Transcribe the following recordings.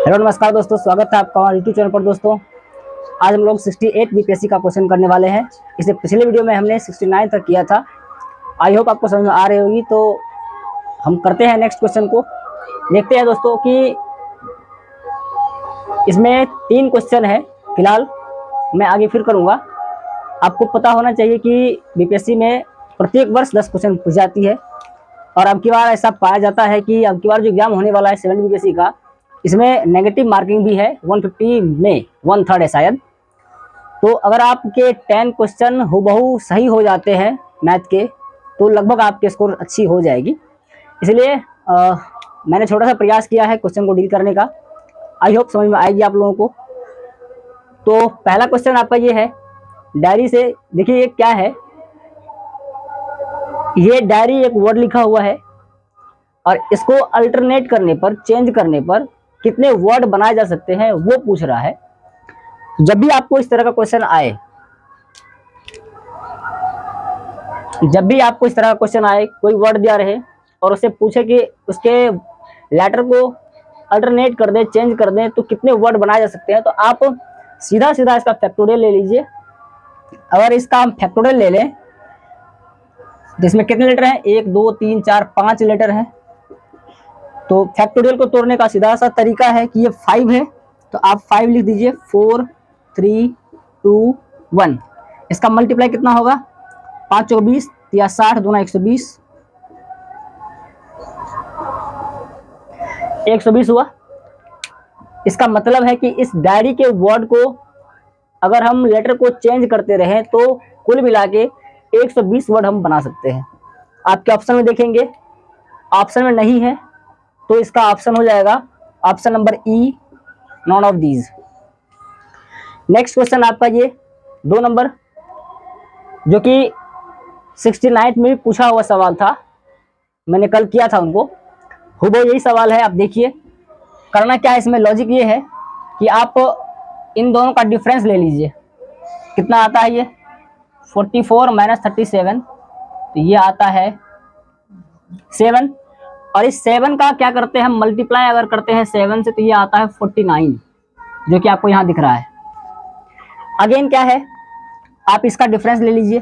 Hello नमस्कार दोस्तों, स्वागत है आपका हमारे यूट्यूब चैनल पर। दोस्तों आज हम लोग 68 बीपीएससी का क्वेश्चन करने वाले हैं। इससे पिछले वीडियो में हमने 69 तक किया था। आई होप आपको समझ में आ रही होगी। तो हम करते हैं नेक्स्ट क्वेश्चन को। देखते हैं दोस्तों कि इसमें 3 क्वेश्चन है। फिलहाल मैं आगे फिर करूँगा। आपको पता होना चाहिए कि बीपीएससी में प्रत्येक वर्ष 10 क्वेश्चन पूछ जाती है, और अब की बार ऐसा पाया जाता है कि अब की बार जो एग्जाम होने वाला है 70 बीपीएससी का, इसमें नेगेटिव मार्किंग भी है। 150 में 1/3 है शायद। तो अगर आपके 10 क्वेश्चन हूबहू सही हो जाते हैं मैथ के, तो लगभग आपके स्कोर अच्छी हो जाएगी। इसलिए मैंने छोटा सा प्रयास किया है क्वेश्चन को डील करने का। आई होप समझ में आएगी आप लोगों को। तो पहला क्वेश्चन आपका ये है, डायरी से देखिए ये क्या है। ये डायरी एक वर्ड लिखा हुआ है, और इसको अल्टरनेट करने पर, चेंज करने पर कितने वर्ड बनाए जा सकते हैं वो पूछ रहा है। जब भी आपको इस तरह का क्वेश्चन आए, कोई वर्ड दिया रहे और उससे पूछे कि उसके लेटर को अल्टरनेट कर दे, चेंज कर दें, तो कितने वर्ड बनाए जा सकते हैं, तो आप सीधा सीधा इसका फैक्टोरियल ले लीजिए। अगर इसका हम फैक्टोरियल ले लें तो इसमें कितने लेटर हैं? 1 2 3 4 5 लेटर हैं। तो फैक्टोरियल को तोड़ने का सीधा सा तरीका है कि ये 5 है, तो आप 5 लिख दीजिए। 4 3 2 1। इसका मल्टीप्लाई कितना होगा? 5 चौक 20 या 60 दूना 120। 120 हुआ। इसका मतलब है कि इस डायरी के वर्ड को अगर हम लेटर को चेंज करते रहें तो कुल मिला के 120 वर्ड हम बना सकते हैं। आपके ऑप्शन में देखेंगे, ऑप्शन में नहीं है तो इसका ऑप्शन हो जाएगा option number E, none of these. Next question आपका ये 2 नंबर, जो कि 69 में भी पूछा हुआ सवाल था, मैंने कल किया था उनको। हूबहू यही सवाल है। आप देखिए करना क्या है इसमें। लॉजिक ये है कि आप इन दोनों का डिफरेंस ले लीजिए। कितना आता है ये? 44 माइनस 37, तो ये आता है 7। और इस 7 का क्या करते हैं हम? मल्टीप्लाई अगर करते हैं 7 से, तो ये आता है 49, जो कि आपको यहां दिख रहा है। अगेन क्या है, आप इसका डिफरेंस ले लीजिए।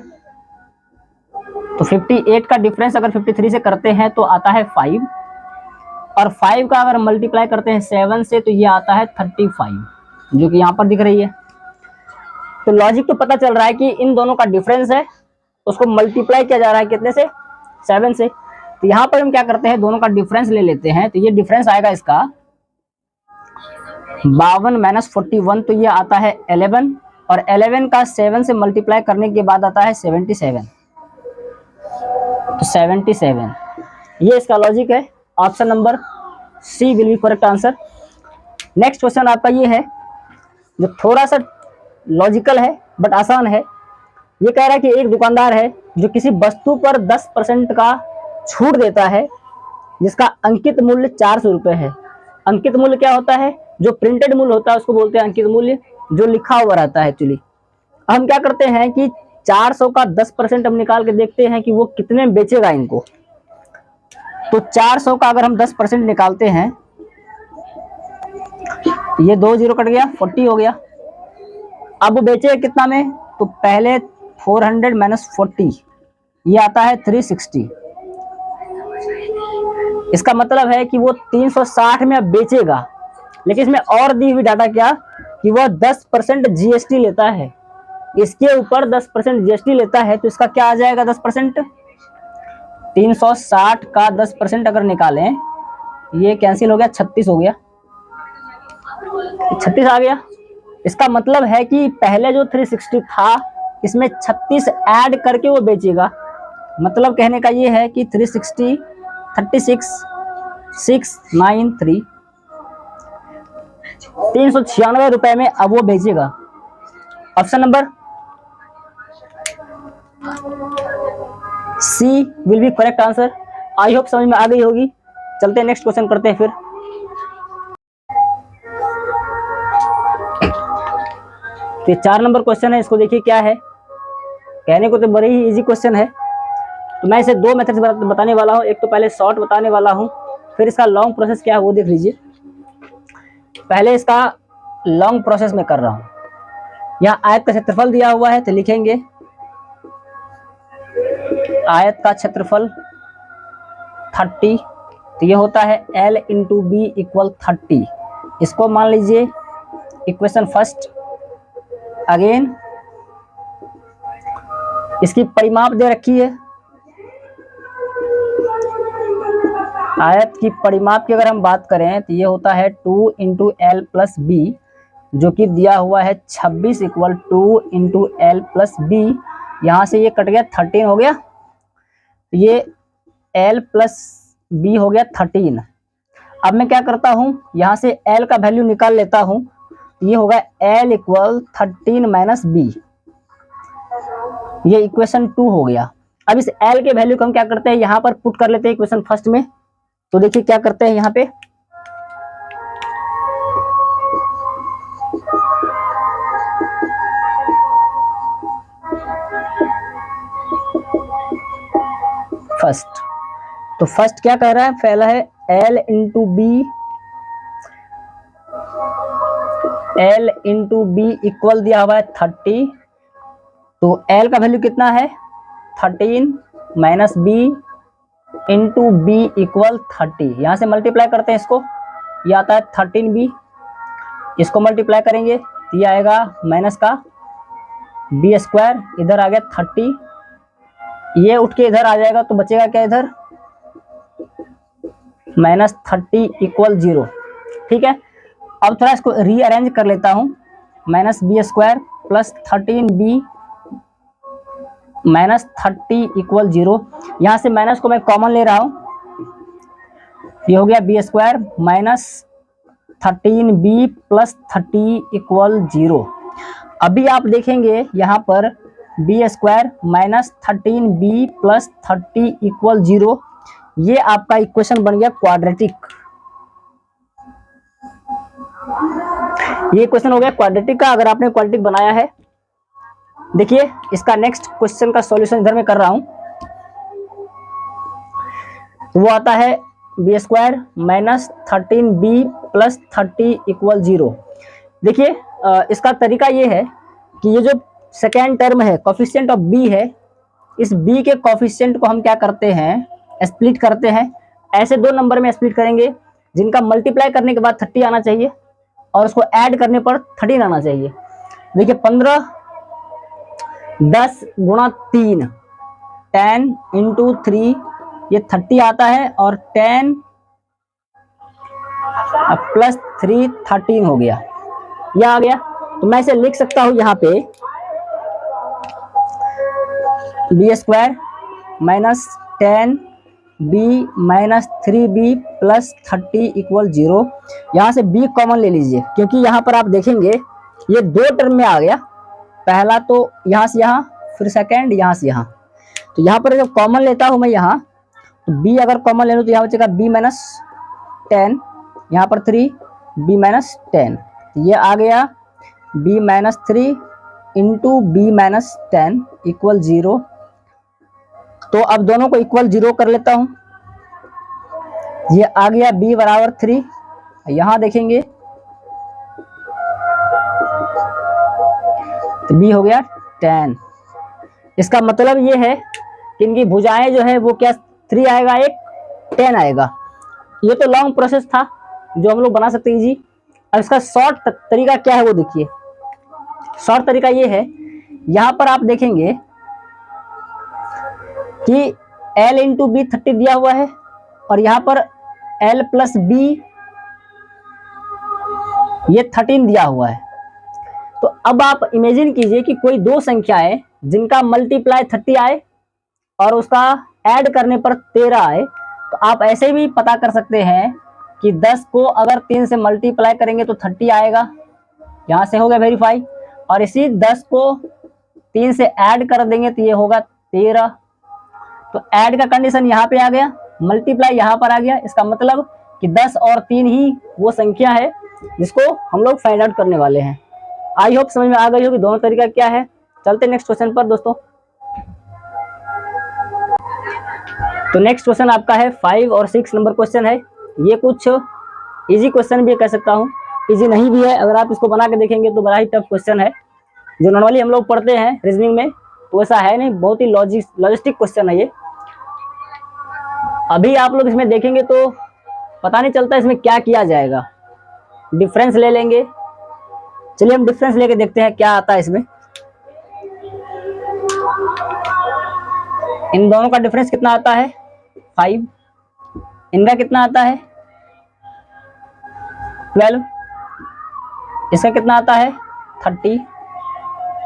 तो 58 का डिफरेंस अगर 53 से करते हैं तो आता है 5, और 5 का अगर मल्टीप्लाई करते हैं 7 से, तो ये आता है 35, जो कि यहां पर दिख रही है। तो लॉजिक तो पता चल रहा है कि इन दोनों का डिफरेंस है, उसको मल्टीप्लाई किया जा रहा है कितने से? 7 से। तो यहां पर हम क्या करते हैं, दोनों का डिफरेंस ले लेते हैं। तो ये डिफरेंस आएगा इसका 52 माइनस 41, तो ये आता है 11, और 11 का 7 से मल्टीप्लाई करने के बाद आता है 77। तो 77, ये इसका लॉजिक है। Option number C will be correct answer. Next question आपका ये है, जो थोड़ा सा लॉजिकल है बट आसान है। ये कह रहा है कि एक दुकानदार है जो किसी वस्तु पर 10% का छूट देता है, जिसका अंकित मूल्य 400 रुपये है। अंकित मूल्य क्या होता है? जो प्रिंटेड मूल्य होता है उसको बोलते हैं अंकित मूल्य, जो लिखा हुआ रहता है एक्चुअली। हम क्या करते हैं कि 400 का 10% हम निकाल के देखते हैं कि वो कितने में बेचेगा इनको। तो 400 का अगर हम 10% निकालते हैं, ये 2 0 कट गया, 40 हो गया। अब वो बेचेगा कितना में? तो पहले 400 माइनस 40, ये आता है 360। इसका मतलब है कि वो 360 में अब बेचेगा। लेकिन इसमें और दी हुई डाटा क्या, कि वह 10% जीएसटी लेता है। इसके ऊपर 10% जीएसटी लेता है, तो इसका क्या आ जाएगा? 10%। 360 का 10% अगर निकालें, ये कैंसिल हो गया, 36 हो गया, 36 आ गया। इसका मतलब है कि पहले जो 360 था, इसमें 36 ऐड करके वो बेचेगा। मतलब कहने का ये है कि 360 36 693 396 रुपए में अब वो बेचेगा। Option number C will be correct answer. I hope समझ में आ गई होगी। चलते हैं नेक्स्ट क्वेश्चन करते हैं फिर। तो 4 नंबर क्वेश्चन है, इसको देखिए क्या है। कहने को तो बड़ी ही इजी क्वेश्चन है, तो मैं इसे 2 मेथड से बताने वाला हूँ। एक तो पहले शॉर्ट बताने वाला हूँ, फिर इसका लॉन्ग प्रोसेस क्या है वो देख लीजिए। पहले इसका लॉन्ग प्रोसेस में कर रहा हूं। यहाँ आयत का क्षेत्रफल दिया हुआ है तो लिखेंगे आयत का क्षेत्रफल 30, तो ये होता है L इंटू बी इक्वल 30। इसको मान लीजिए इक्वेशन फर्स्ट। अगेन इसकी परिमाप दे रखी है, आयत की परिमाप की अगर हम बात करें तो ये होता है 2 इंटू एल प्लस बी, जो कि दिया हुआ है 26 equal 2 into L plus B. यहाँ से ये कट गया 13 हो गया, ये एल प्लस बी हो गया 13। अब मैं क्या करता हूँ, यहाँ से एल का वैल्यू निकाल लेता हूँ, ये होगा एल इक्वल 13 माइनस बी, ये इक्वेशन 2 हो गया। अब इस एल के वैल्यू को हम क्या करते हैं, यहाँ पर पुट कर लेते हैं इक्वेशन फर्स्ट में। तो देखिए क्या करते हैं यहाँ पे, फर्स्ट, तो फर्स्ट क्या कह रहा है, पहला है L into B, L into B equal दिया हुआ है 30, तो एल का वैल्यू कितना है 13 minus B into B equal 30। यहां से मल्टीप्लाई करते हैं इसको, ये आता है 13b, इसको मल्टीप्लाई करेंगे तो ये आएगा माइनस का बी स्क्वायर, इधर आ गया 30, ये उठ के इधर आ जाएगा तो बचेगा क्या इधर माइनस 30 इक्वल 0। ठीक है, अब थोड़ा इसको रीअरेंज कर लेता हूं, minus B square plus 13b minus 30 equal 0। यहां से माइनस को मैं कॉमन ले रहा हूं, ये हो गया B square minus 13b plus 30 equal 0। अभी आप देखेंगे यहाँ पर B square minus 13b plus 30 equal 0, ये आपका इक्वेशन बन गया क्वाड्रेटिक। ये क्वेश्चन हो गया क्वाड्रेटिक का, अगर आपने क्वाड्रेटिक बनाया है। देखिए इसका नेक्स्ट क्वेश्चन का सॉल्यूशन इधर में कर रहा हूं, वो आता है B square minus 13b plus 30 equal 0। देखिए इसका तरीका ये है कि ये जो सेकेंड टर्म है कोफिशिएंट ऑफ b है, इस b के कोफिशिएंट को हम क्या करते हैं, स्प्लिट करते हैं। ऐसे दो नंबर में स्प्लिट करेंगे जिनका मल्टीप्लाई करने के बाद 30 आना चाहिए और उसको ऐड करने पर 13 आना चाहिए। देखिए 15 10 गुणा 3 10 इंटू 3, ये 30 आता है और 10 प्लस 3 13 हो गया, यह आ गया। तो मैं इसे लिख सकता हूं यहाँ पे B square minus 10b minus 3b plus 30 equal 0। यहाँ से b कॉमन ले लीजिए, क्योंकि यहाँ पर आप देखेंगे ये दो टर्म में आ गया, पहला तो यहाँ से यहाँ, फिर सेकेंड यहाँ से यहाँ। तो यहाँ पर जब कॉमन लेता हूँ मैं यहाँ, तो b अगर कॉमन ले लूँ तो यहाँ बचेगा b माइनस 10, यहाँ पर 3 b माइनस 10, ये आ गया b minus 3 into B minus 10 equal 0। तो अब दोनों को इक्वल 0 कर लेता हूं, ये आ गया b बराबर 3। यहां देखेंगे तो b हो गया 10। इसका मतलब ये है कि इनकी भुजाएं जो है वो क्या 3 आएगा, एक 10 आएगा। ये तो लॉन्ग प्रोसेस था जो हम लोग बना सकते हैं इजी। अब इसका शॉर्ट तरीका क्या है वो देखिए। शॉर्ट तरीका ये है, यहां पर आप देखेंगे कि L इंटू बी 30 दिया हुआ है और यहाँ पर L प्लस बी ये 13 दिया हुआ है। तो अब आप इमेजिन कीजिए कि कोई दो संख्याएं जिनका मल्टीप्लाई 30 आए और उसका ऐड करने पर 13 आए, तो आप ऐसे भी पता कर सकते हैं कि 10 को अगर 3 से मल्टीप्लाई करेंगे तो 30 आएगा, यहाँ से हो गया वेरीफाई, और इसी 10 को 3 से ऐड कर देंगे तो ये होगा 13। तो ऐड का कंडीशन यहाँ पे आ गया, मल्टीप्लाई यहाँ पर आ गया। इसका मतलब कि 10 और 3 ही वो संख्या है जिसको हम लोग फाइंड आउट करने वाले हैं। आई होप समझ में आ गई हो कि दोनों तरीका क्या है। चलते नेक्स्ट क्वेश्चन पर दोस्तों। तो नेक्स्ट क्वेश्चन आपका है 5 और 6 नंबर क्वेश्चन है। ये कुछ इजी क्वेश्चन भी कह सकता हूँ, इजी नहीं भी है। अगर आप इसको बना के देखेंगे तो बड़ा ही टफ क्वेश्चन है। जो नॉर्मली हम लोग पढ़ते हैं रीजनिंग में तो वैसा है नहीं, बहुत ही लॉजिस्टिक क्वेश्चन है ये। अभी आप लोग इसमें देखेंगे तो पता नहीं चलता इसमें क्या किया जाएगा। डिफरेंस ले लेंगे, चलिए हम डिफरेंस लेके देखते हैं क्या आता है इसमें। इन दोनों का डिफरेंस कितना आता है 5, इनका कितना आता है 12, इसका कितना आता है 30,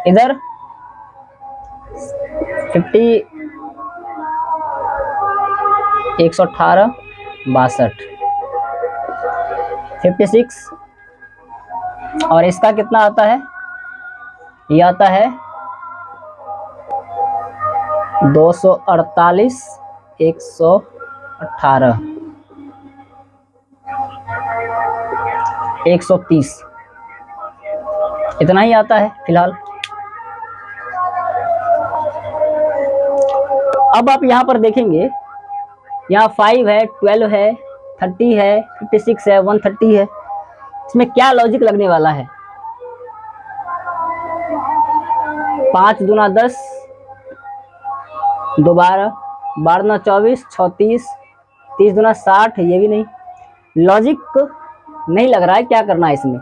इधर 50, 118, 62, 56, और इसका कितना आता है, ये आता है 248, 118, 130, इतना ही आता है फिलहाल। अब आप यहां पर देखेंगे, यहाँ 5 है, 12 है, 30 है, 56 है, 130 है। इसमें क्या लॉजिक लगने वाला है? 5 दूना 10, 2 12, 12 दूना 24, 36, 30 दूना 60, ये भी नहीं। लॉजिक नहीं लग रहा है, क्या करना है इसमें?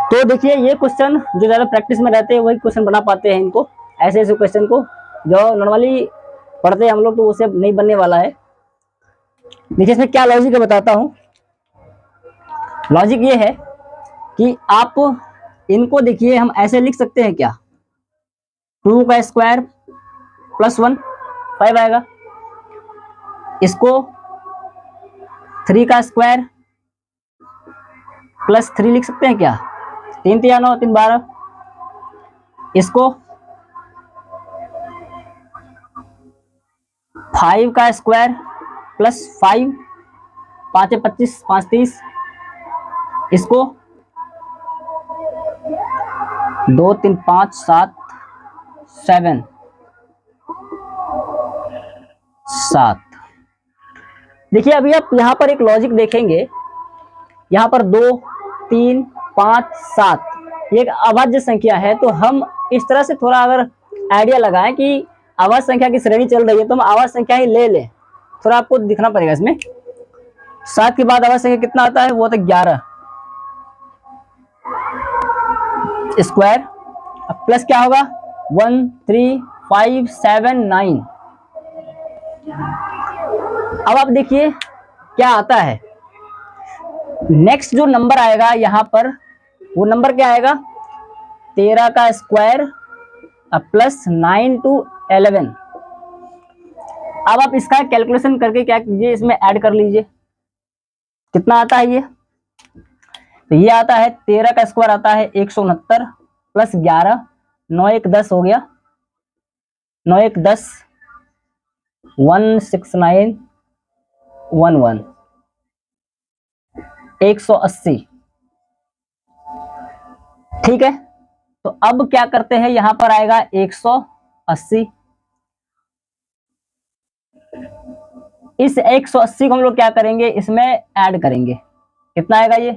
तो देखिए ये क्वेश्चन जो ज़्यादा प्रैक्टिस में रहते हैं वही क्वेश्चन बना पाते हैं इनको। ऐसे ऐसे क्वेश्चन को जो नॉर्मली पढ़ते हैं हम लोग तो उसे नहीं बनने वाला है। देखिए इसमें क्या लॉजिक है बताता हूँ। लॉजिक ये है कि आप इनको देखिए, हम ऐसे लिख सकते हैं क्या, 2 का स्क्वायर प्लस 1 5 आएगा। इसको 3 का स्क्वायर प्लस 3 लिख सकते हैं क्या, 3 3 9 3 12। इसको 5 का स्क्वायर प्लस 5, 5 25, 5 30। इसको 2 3 5 7 7। देखिए अभी आप यहाँ पर एक लॉजिक देखेंगे, यहाँ पर 2 3 5 7 ये एक अभाज्य संख्या है। तो हम इस तरह से थोड़ा अगर आइडिया लगाएं कि अभाज्य संख्या की श्रेणी चल रही है तो हम अभाज्य संख्या ही ले लें। थोड़ा आपको दिखना पड़ेगा इसमें। 7 के बाद अभाज्य संख्या कितना आता है, वो तो 11 स्क्वायर, अब प्लस क्या होगा 1 3 5 7 9। अब आप देखिए क्या आता है। नेक्स्ट जो नंबर आएगा यहाँ पर वो नंबर क्या आएगा, 13 का स्क्वायर प्लस 9 to 11। अब आप इसका कैलकुलेशन करके क्या कीजिए, इसमें ऐड कर लीजिए कितना आता है ये। तो ये आता है 13 का स्क्वायर आता है 169 प्लस 11, 9 1 10 हो गया, 9 1 10, 169 11, 180। ठीक है, तो अब क्या करते हैं, यहां पर आएगा 180। इस 180 को हम लोग क्या करेंगे, इसमें ऐड करेंगे। कितना आएगा ये,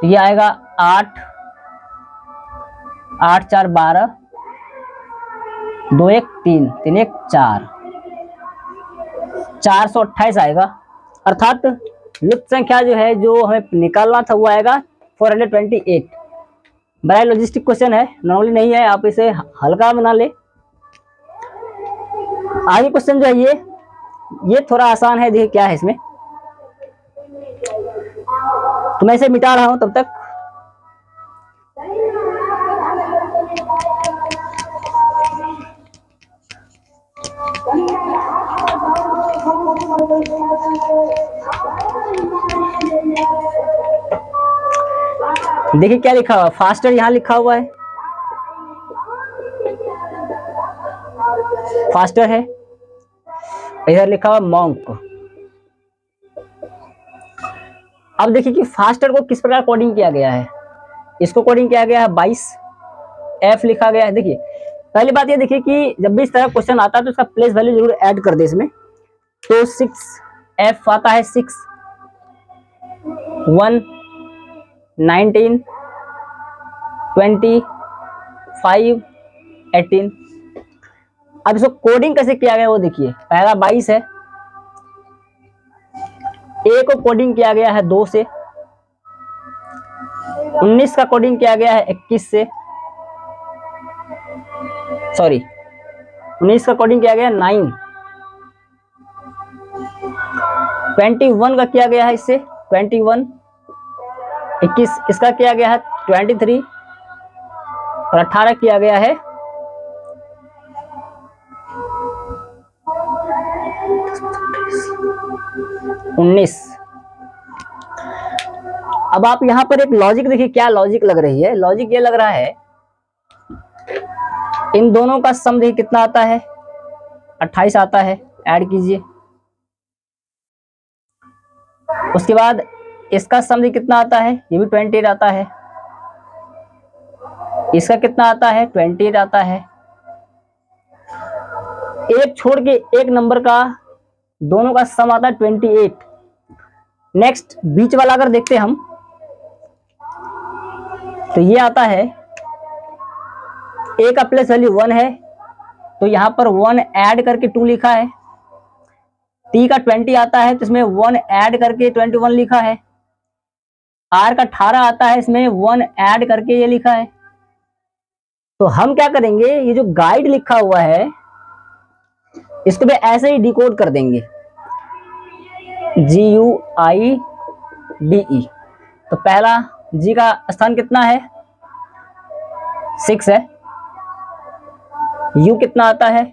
तो ये आएगा 8 8 4 12, 2 1 3 3 1 4, 428 आएगा। अर्थात लुप्त संख्या जो है जो हमें निकालना था वो आएगा 428। बड़ा लॉजिस्टिक क्वेश्चन है, नॉर्मली नहीं है, आप इसे हल्का बना ले। आगे क्वेश्चन जो है ये थोड़ा आसान है। देखिए क्या है इसमें, तो मैं इसे मिटा रहा हूं तब तक। देखिए क्या लिखा हुआ, फास्टर यहां लिखा हुआ है, फास्टर है, इधर लिखा हुआ मॉन्क। अब देखिए कि फास्टर को किस प्रकार कोडिंग किया गया है। इसको कोडिंग किया गया है 22, एफ लिखा गया है। देखिए पहली बात ये देखिए कि जब भी इस तरह क्वेश्चन आता है तो इसका प्लेस वैल्यू जरूर ऐड कर दे इसमें। तो 6 एफ आता है 6, 1, 19, 20, 5, 18। अब इसको कोडिंग कैसे किया गया वो देखिए। पहला 22 है, ए को कोडिंग किया गया है 2 से, 19 का कोडिंग किया गया है 21 से, सॉरी 19 का कोडिंग किया गया है 9, 21 का किया गया है इससे 21, 21 इसका किया गया है 23 और 18 किया गया है 19। अब आप यहां पर एक लॉजिक देखिए, क्या लॉजिक लग रही है। लॉजिक ये लग रहा है, इन दोनों का सम देखिए कितना आता है, 28 आता है, ऐड कीजिए। उसके बाद इसका सम देखिए कितना आता है, ये भी 28 आता है। इसका कितना आता है, 28 आता है। एक छोड़ के एक नंबर का दोनों का सम आता है 28। नेक्स्ट बीच वाला अगर देखते हम तो ये आता है, ए का प्लेस वैल्यू 1 है तो यहां पर 1 ऐड करके 2 लिखा है। टी का 20 आता है तो इसमें 1 ऐड करके 21 लिखा है। आर का 18 आता है, इसमें 1 ऐड करके ये लिखा है। तो हम क्या करेंगे, ये जो गाइड लिखा हुआ है इसको भी ऐसे ही डिकोड कर देंगे, GUIDE। तो पहला जी का स्थान कितना है, 6 है। यू कितना आता है,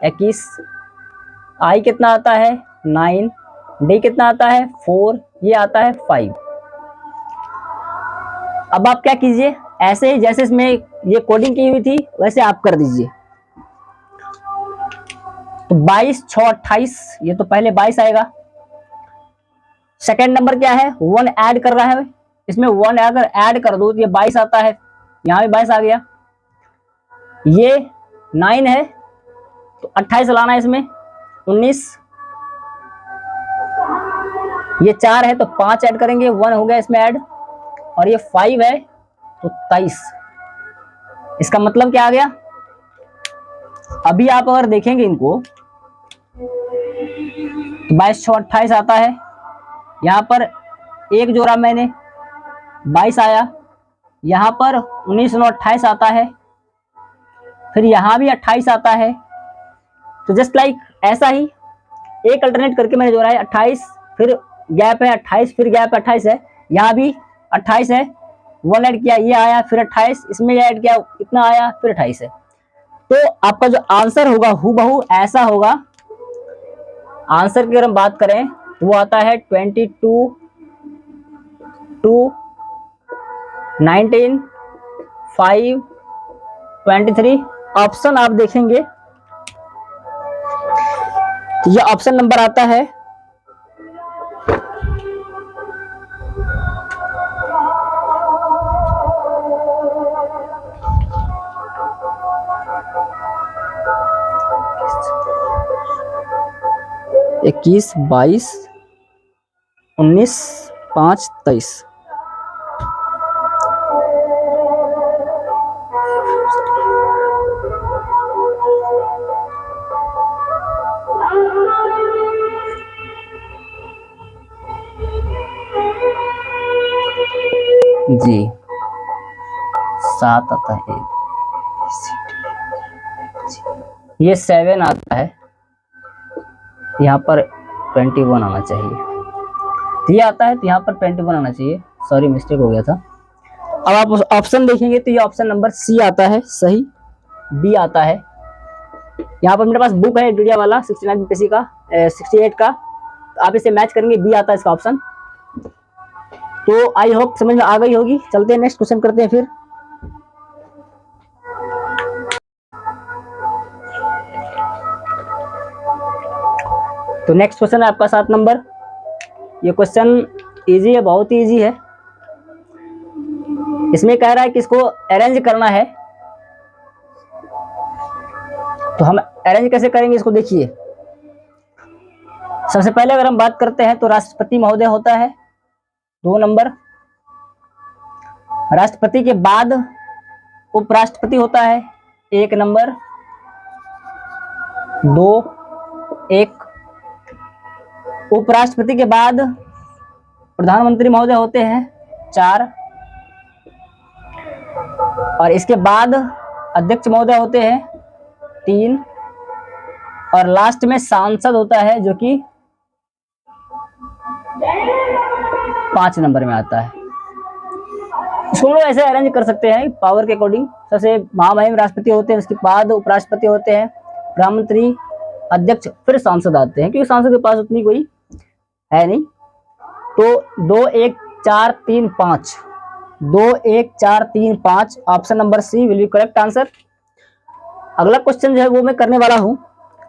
21। आई कितना आता है, 9। डी कितना आता है, 4। ये आता है 5। अब आप क्या कीजिए, ऐसे ही जैसे इसमें ये कोडिंग की हुई थी वैसे आप कर दीजिए। तो 22, 6, 28, ये तो पहले 22 आएगा। सेकेंड नंबर क्या है, 1 ऐड कर रहा है, इसमें 1 अगर ऐड कर दो तो ये 22 आता है, यहां भी 22 आ गया। ये 9 है तो 28 लाना है इसमें, 19। ये 4 है तो 5 ऐड करेंगे, 1 हो गया इसमें ऐड। और ये 5 है तो 23। इसका मतलब क्या आ गया, अभी आप अगर देखेंगे इनको तो 22, 6, 28 आता है। यहां पर एक जोड़ा मैंने 22 आया, यहां पर 19, 9, 28 आता है, फिर यहां भी 28 आता है। तो जस्ट लाइक ऐसा ही एक अल्टरनेट करके मैंने जोड़ा है 28, फिर गैप है 28, फिर गैप 28 है, यहां भी 28 है, 1 ऐड किया ये आया, फिर 28, इसमें ऐड किया इतना आया, फिर 28 है। तो आपका जो आंसर होगा हूबहू ऐसा होगा। आंसर की अगर हम बात करें तो वो आता है 22, 2, 19, 5, 23। ऑप्शन आप देखेंगे ये ऑप्शन नंबर आता है 21, 22, 19, 5, 23। जी 7 आता है, ये 7 आता है, यहाँ पर 21 आना चाहिए। ये आता है तो यहाँ पर 21 आना चाहिए, सॉरी मिस्टेक हो गया था। अब आप ऑप्शन देखेंगे तो ये ऑप्शन नंबर सी आता है सही, बी आता है। यहाँ पर मेरे पास बुक है इंडिया वाला 69 बीपीएससी का 68 का, तो आप इसे मैच करेंगे, बी आता है इसका ऑप्शन। तो आई होप समझ में आ गई होगी। चलते हैं नेक्स्ट क्वेश्चन करते हैं फिर। तो नेक्स्ट क्वेश्चन है आपका 7 नंबर। ये क्वेश्चन इजी है, बहुत ही इजी है। इसमें कह रहा है कि इसको अरेंज करना है, तो हम अरेंज कैसे करेंगे इसको देखिए। सबसे पहले अगर हम बात करते हैं तो राष्ट्रपति महोदय होता है, 2 नंबर। राष्ट्रपति के बाद उपराष्ट्रपति होता है, 1 नंबर। 2 1। उपराष्ट्रपति के बाद प्रधानमंत्री महोदय होते हैं, 4। और इसके बाद अध्यक्ष महोदय होते हैं, 3। और लास्ट में सांसद होता है जो कि 5 नंबर में आता है। इसको लोग ऐसे अरेंज कर सकते हैं पावर के अकॉर्डिंग। सबसे महामहिम राष्ट्रपति होते हैं, उसके बाद उपराष्ट्रपति होते हैं, प्रधानमंत्री, अध्यक्ष, फिर सांसद आते हैं, क्योंकि सांसद के पास उतनी कोई है नहीं। तो 2 1 4 3 5, 2 1 4 3 5, option number C will be correct answer. अगला क्वेश्चन जो है वो मैं करने वाला हूं,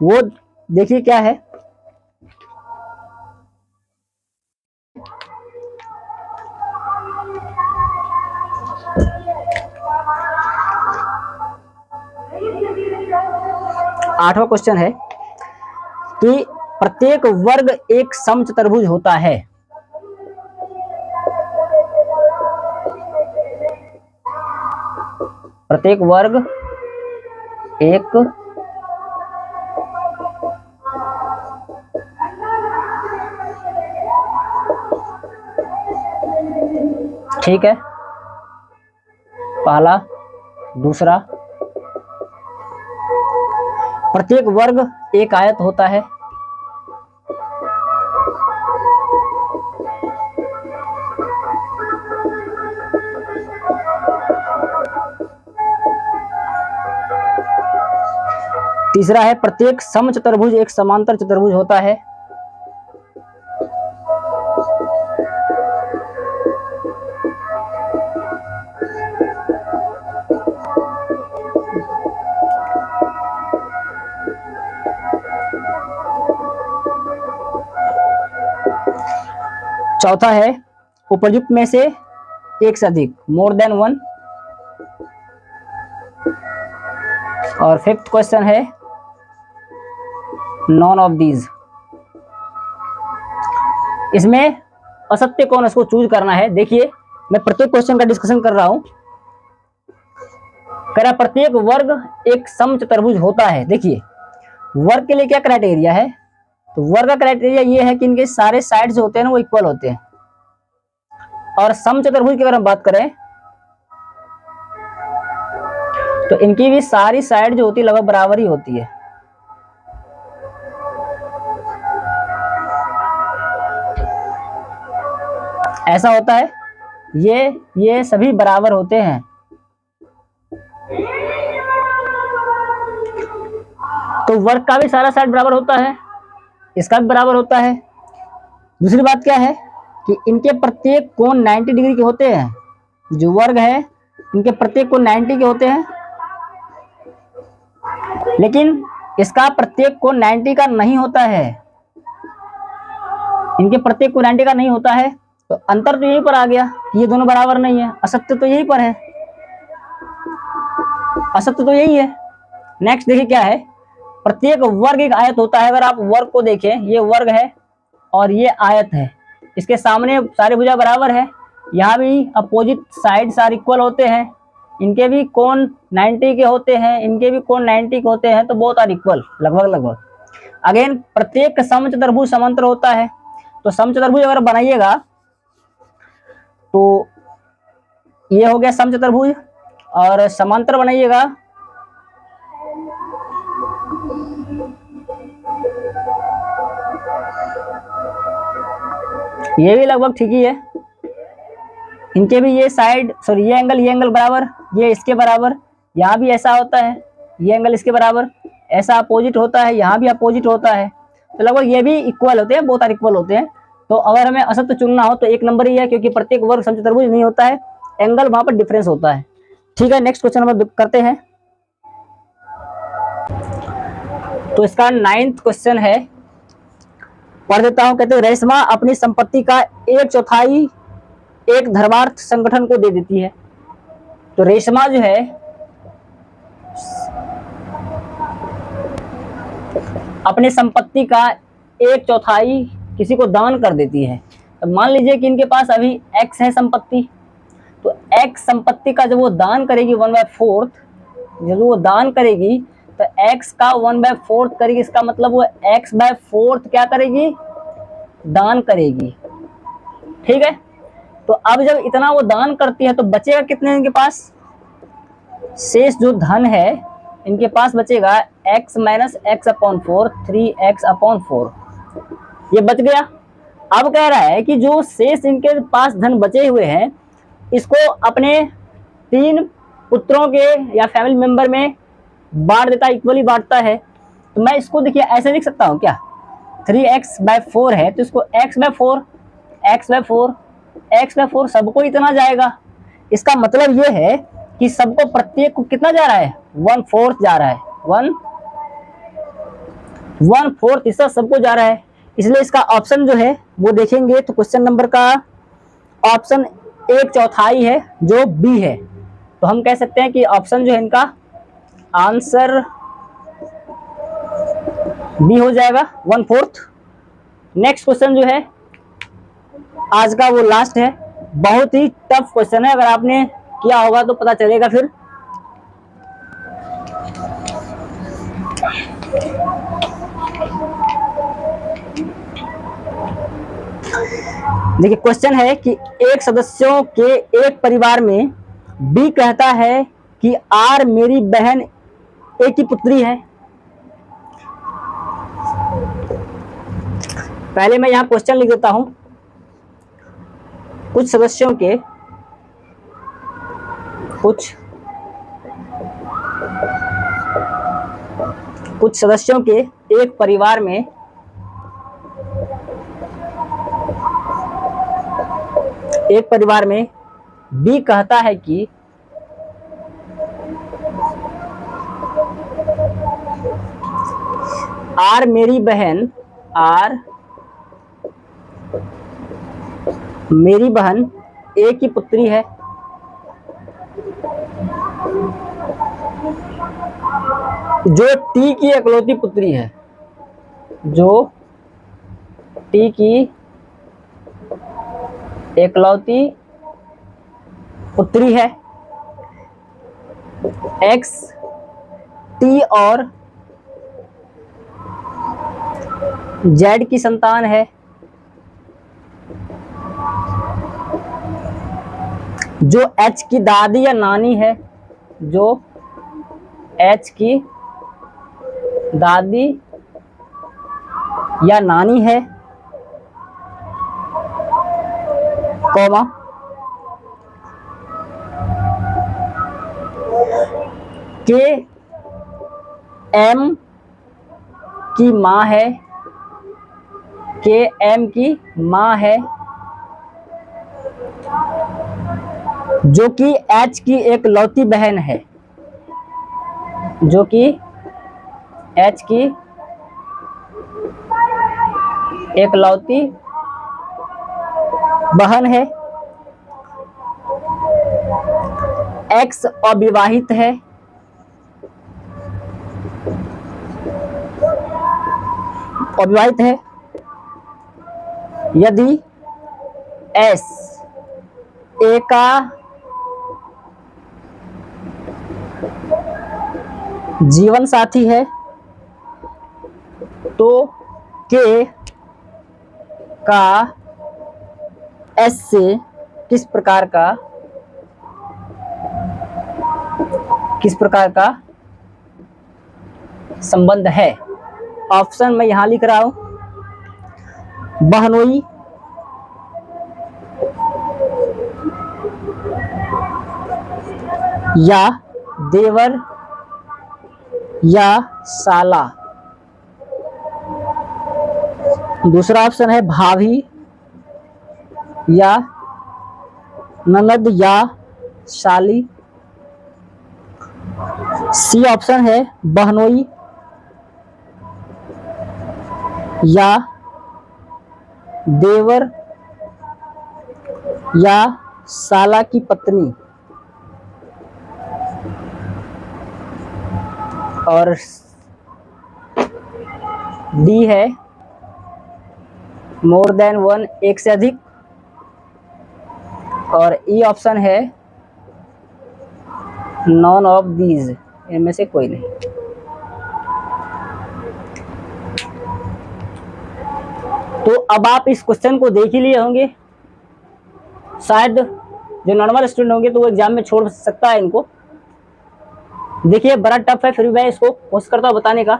वो देखिए क्या है। आठवां क्वेश्चन है कि प्रत्येक वर्ग एक समचतुर्भुज होता है। प्रत्येक वर्ग एक ठीक है, पहला। दूसरा, प्रत्येक वर्ग एक आयत होता है। तीसरा है प्रत्येक समचतुर्भुज एक समांतर चतुर्भुज होता है। चौथा है उपयुक्त में से एक से अधिक, मोर देन वन। और फिफ्थ क्वेश्चन है नॉन ऑफ दीज। इसमें असत्य कौन, इसको चूज करना है। देखिए मैं प्रत्येक क्वेश्चन का डिस्कशन कर रहा हूं। कह रहा प्रत्येक वर्ग एक समचतुर्भुज होता है। देखिए वर्ग के लिए क्या क्राइटेरिया है, तो वर्ग का क्राइटेरिया ये है कि इनके सारे साइड जो होते हैं ना वो इक्वल होते हैं। और समचतुर्भुज की अगर हम बात करें तो इनकी भी सारी साइड जो होती है लगभग बराबर ही होती है। ऐसा होता है, ये सभी बराबर होते हैं। तो वर्ग का भी सारा साइड बराबर होता है, इसका भी बराबर होता है। दूसरी बात क्या है कि इनके प्रत्येक कोण 90 डिग्री के होते हैं। जो वर्ग है इनके प्रत्येक कोण 90 के होते हैं, लेकिन इसका प्रत्येक कोण 90 का नहीं होता है। इनके प्रत्येक कोण 90 का नहीं होता है, तो अंतर तो यहीं पर आ गया कि ये दोनों बराबर नहीं है। असत्य तो यहीं पर है, असत्य तो यही है। नेक्स्ट देखिए क्या है, प्रत्येक वर्ग एक आयत होता है। अगर आप वर्ग को देखें, ये वर्ग है और ये आयत है, इसके सामने सारी भुजा बराबर है, यहाँ भी अपोजिट साइड सारे इक्वल होते हैं, इनके भी कोण 90 के होते हैं, इनके भी कोण 90 के होते हैं, तो बोथ आर इक्वल, लगभग। अगेन प्रत्येक समचतुर्भुज समांतर होता है। तो समचतुर्भुज अगर बनाइएगा तो ये हो गया समचतुर्भुज, और समांतर बनाइएगा ये भी लगभग ठीक ही है। इनके भी ये साइड सॉरी ये एंगल बराबर, ये इसके बराबर, यहाँ भी ऐसा होता है, ये एंगल इसके बराबर, ऐसा अपोजिट होता है, यहाँ भी अपोजिट होता है, तो लगभग ये भी इक्वल होते हैं, बोथ आर इक्वल होते हैं। तो अगर हमें असत्य चुनना हो तो 1 नंबर ही है, क्योंकि प्रत्येक वर्ग समचतुर्भुज नहीं होता है, एंगल वहां पर डिफरेंस होता है। ठीक है, नेक्स्ट क्वेश्चन हम करते हैं। तो इसका 9th क्वेश्चन है, पढ़ देता हूं। कहते हैं रेशमा अपनी संपत्ति का 1/4 एक धर्मार्थ संगठन को दे देती है। तो रेशमा जो है अपनी संपत्ति का 1/4 किसी को दान कर देती है। तो मान लीजिए कि इनके पास अभी x है संपत्ति, तो x संपत्ति का जब वो दान करेगी 1/4, जब वो दान करेगी तो x का 1/4 करेगी, इसका मतलब वो x/4 क्या करेगी, दान करेगी। ठीक है, तो अब जब इतना वो दान करती है तो बचेगा कितने इनके पास, शेष जो धन है इनके पास बचेगा x - x/4, 3x/4, ये बच गया। अब कह रहा है कि जो शेष इनके पास धन बचे हुए हैं इसको अपने 3 पुत्रों के या फैमिली मेंबर में बांट देता है, इक्वली बांटता है। तो मैं इसको देखिए ऐसे लिख सकता हूँ क्या, 3x/4 है तो इसको x/4, x/4, x/4 सबको इतना जाएगा। इसका मतलब ये है कि सबको प्रत्येक को कितना जा रहा है, 1/4 जा रहा है, 1/4 हिस्सा सबको जा रहा है। इसलिए इसका ऑप्शन जो है वो देखेंगे तो क्वेश्चन नंबर का ऑप्शन 1/4 है जो बी है। तो हम कह सकते हैं कि ऑप्शन जो है इनका आंसर बी हो जाएगा, 1/4। नेक्स्ट क्वेश्चन जो है आज का वो लास्ट है, बहुत ही टफ क्वेश्चन है, अगर आपने किया होगा तो पता चलेगा फिर। देखिए क्वेश्चन है कि एक सदस्यों के एक परिवार में बी कहता है कि आर मेरी बहन ए की पुत्री है। पहले मैं यहां क्वेश्चन लिख देता हूं, कुछ सदस्यों के एक परिवार में बी कहता है कि आर मेरी बहन ए की पुत्री है। जो टी की इकलौती पुत्री है, जो टी की इकलौती पुत्री है, एक्स टी और जेड की संतान है। जो एच की दादी या नानी है, जो एच की दादी या नानी है, कॉमा के एम की माँ है, के एम की माँ है, जो कि एच की एक लौती बहन है, जो कि एच की एक लौती बहन है। एक्स अविवाहित है, यदि एस ए का जीवन साथी है तो के का एस से किस प्रकार का संबंध है। ऑप्शन मैं यहां लिख रहा हूं, बहनोई, या देवर, या साला। दूसरा ऑप्शन है भाभी, या ननद, या साली। सी ऑप्शन है बहनोई या देवर या साला की पत्नी। और डी है मोर देन वन, एक से अधिक। और ई ऑप्शन है नॉन ऑफ दीज, इनमें से कोई नहीं। तो अब आप इस क्वेश्चन को देख ही लिए होंगे, शायद जो नॉर्मल स्टूडेंट होंगे तो वो एग्जाम में छोड़ सकता है इनको। देखिए बड़ा टफ है, फिर भी मैं इसको कोशिश करता हूँ बताने का।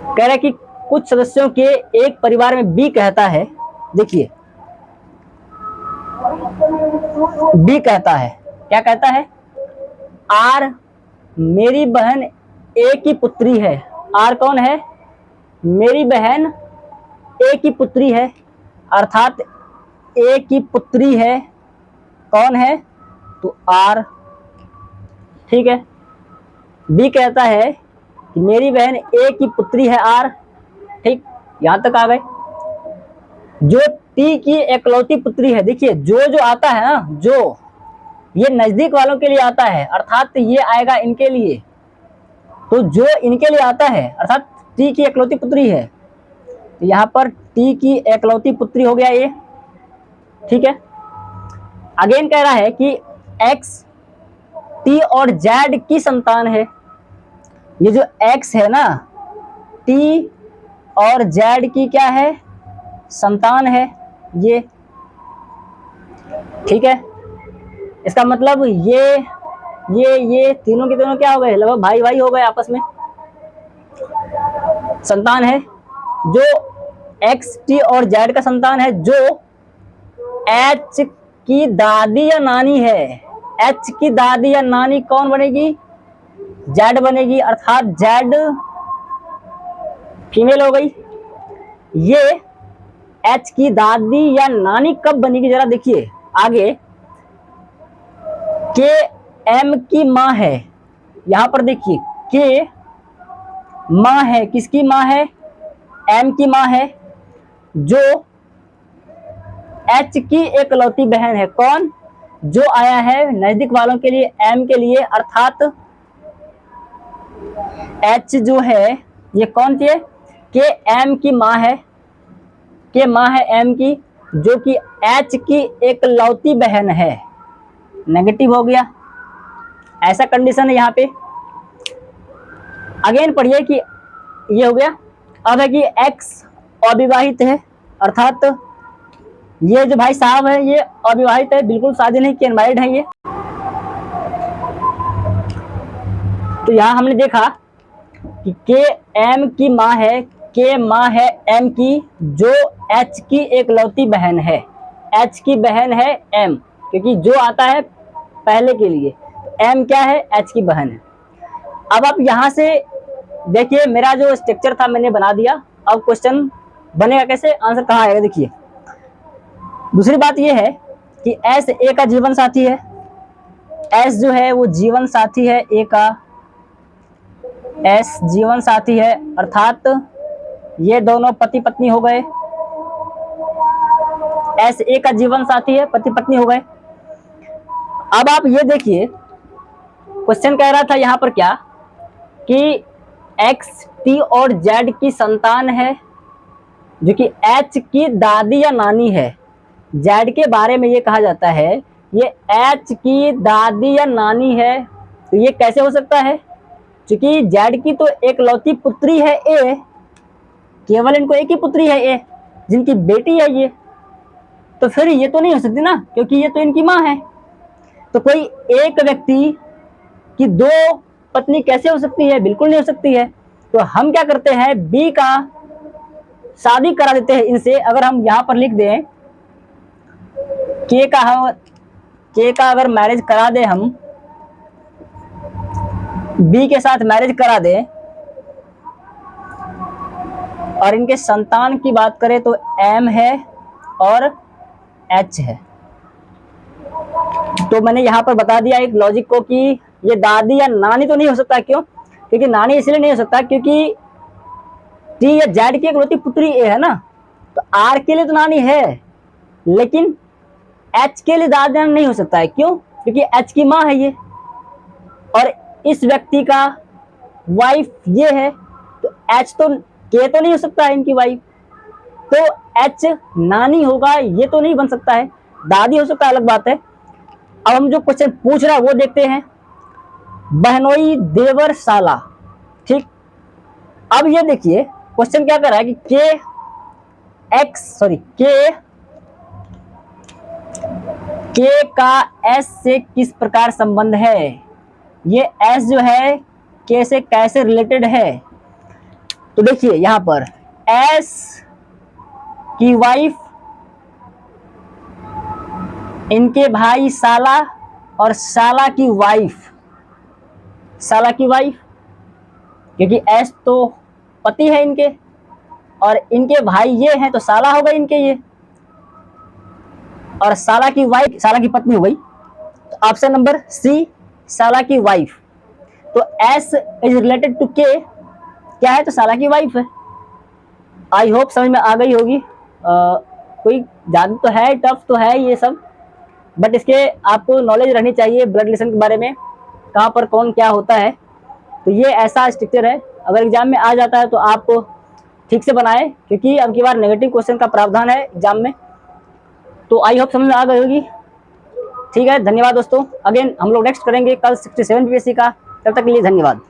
कह रहा है कि कुछ सदस्यों के एक परिवार में बी कहता है, देखिए बी कहता है, क्या कहता है, आर मेरी बहन ए की पुत्री है। आर कौन है, मेरी बहन ए की पुत्री है, अर्थात ए की पुत्री है, कौन है, तो आर। ठीक है, बी कहता है कि मेरी बहन ए की पुत्री है आर। ठीक, यहां तक आ गए। जो टी की एकलौती पुत्री है, देखिए जो आता है ना, जो ये नजदीक वालों के लिए आता है, अर्थात ये आएगा इनके लिए। तो जो इनके लिए आता है अर्थात टी की एकलौती पुत्री है, तो यहाँ पर टी की एकलौती पुत्री हो गया ये। ठीक है, अगेन कह रहा है कि एक्स टी और जेड की संतान है। ये जो एक्स है ना, टी और जेड की क्या है, संतान है ये। ठीक है, इसका मतलब ये तीनों के तीनों क्या हो गए, लगभग भाई भाई हो गए आपस में, संतान है। जो एक्स टी और जेड का संतान है, जो एच की दादी या नानी है, एच की दादी या नानी कौन बनेगी, जेड बनेगी, अर्थात जेड फीमेल हो गई। ये एच की दादी या नानी कब बनेगी, जरा देखिए आगे, के एम की माँ है, यहां पर देखिए के माँ है, किसकी माँ है, एम की माँ है, जो एच की एकलौती बहन है, कौन, जो आया है नजदीक वालों के लिए एम के लिए, अर्थात एच जो है ये कौन सी है, के एम की माँ है, के माँ है एम की, जो कि एच की एकलौती बहन है। नेगेटिव हो गया, ऐसा कंडीशन है यहाँ पे। अगेन पढ़िए कि ये हो गया। अब है कि एक्स अविवाहित है, अर्थात ये जो भाई साहब है ये अविवाहित है, बिल्कुल शादी नहीं की, अनमैरिड है ये। तो यहाँ हमने देखा कि के एम की माँ है, के माँ है एम की, जो एच की एकलौती बहन है, एच की बहन है एम, क्योंकि जो आता है पहले के लिए, एम क्या है, एच की बहन है। अब आप यहां से देखिए, मेरा जो स्ट्रक्चर था मैंने बना दिया। अब क्वेश्चन बनेगा कैसे, आंसर कहाँ आएगा, देखिए। दूसरी बात यह है कि एस ए का जीवन साथी है, एस जो है वो जीवन साथी है ए का, एस जीवन साथी है, अर्थात ये दोनों पति पत्नी हो गए, एस ए का जीवन साथी है, पति पत्नी हो गए। अब आप ये देखिए, क्वेश्चन कह रहा था यहाँ पर क्या, कि एक्स टी और जेड की संतान है, जो कि एच की दादी या नानी है। जेड के बारे में ये कहा जाता है ये एच की दादी या नानी है, तो ये कैसे हो सकता है, क्योंकि जेड की तो एकलौती पुत्री है ए, केवल इनको एक ही पुत्री है ए, जिनकी बेटी है ये, तो फिर ये तो नहीं हो सकती ना, क्योंकि ये तो इनकी माँ है। तो कोई एक व्यक्ति की दो पत्नी कैसे हो सकती है, बिल्कुल नहीं हो सकती है। तो हम क्या करते हैं, बी का शादी करा देते हैं इनसे। अगर हम यहाँ पर लिख दें के का अगर मैरिज करा दे, हम बी के साथ मैरिज करा दे, और इनके संतान की बात करें तो एम है और एच है। तो मैंने यहाँ पर बता दिया एक लॉजिक को कि ये दादी या नानी तो नहीं हो सकता। क्यों, क्योंकि नानी इसलिए नहीं हो सकता क्योंकि टी या जेड की एकलौती पुत्री ए है ना, तो आर के लिए तो नानी है, लेकिन एच के लिए दादा नहीं हो सकता है। क्यों, क्योंकि एच की माँ है ये, और इस व्यक्ति का वाइफ ये है, तो एच तो के तो नहीं हो सकता है इनकी वाइफ, तो एच नानी होगा, ये तो नहीं बन सकता है। दादी हो सकता है, अलग बात है। अब हम जो क्वेश्चन पूछ रहा है वो देखते हैं। बहनोई देवर साला, ठीक। अब ये देखिए क्वेश्चन क्या कर रहा है कि के का एस से किस प्रकार संबंध है। ये एस जो है के से कैसे रिलेटेड है। तो देखिए यहां पर एस की वाइफ, इनके भाई साला, और साला की वाइफ, क्योंकि एस तो पति है इनके, और इनके भाई ये हैं तो साला हो गए इनके ये, और साला की वाइफ साला की पत्नी हो गई। तो ऑप्शन नंबर सी, साला की वाइफ। तो एस इज रिलेटेड टू के, क्या है तो साला की वाइफ है। आई होप समझ में आ गई होगी। कोई ज्यादा तो है, टफ तो है ये सब, बट इसके आपको नॉलेज रहनी चाहिए ब्लड रिलेशन के बारे में, कहाँ पर कौन क्या होता है। तो ये ऐसा स्ट्रक्चर है, अगर एग्जाम में आ जाता है तो आप ठीक से बनाएं, क्योंकि अब की बार नेगेटिव क्वेश्चन का प्रावधान है एग्जाम में। तो आई होप समझ में आ गई होगी। ठीक है, धन्यवाद दोस्तों। अगेन हम लोग नेक्स्ट करेंगे कल 67 पीएससी का। तब तक के लिए धन्यवाद।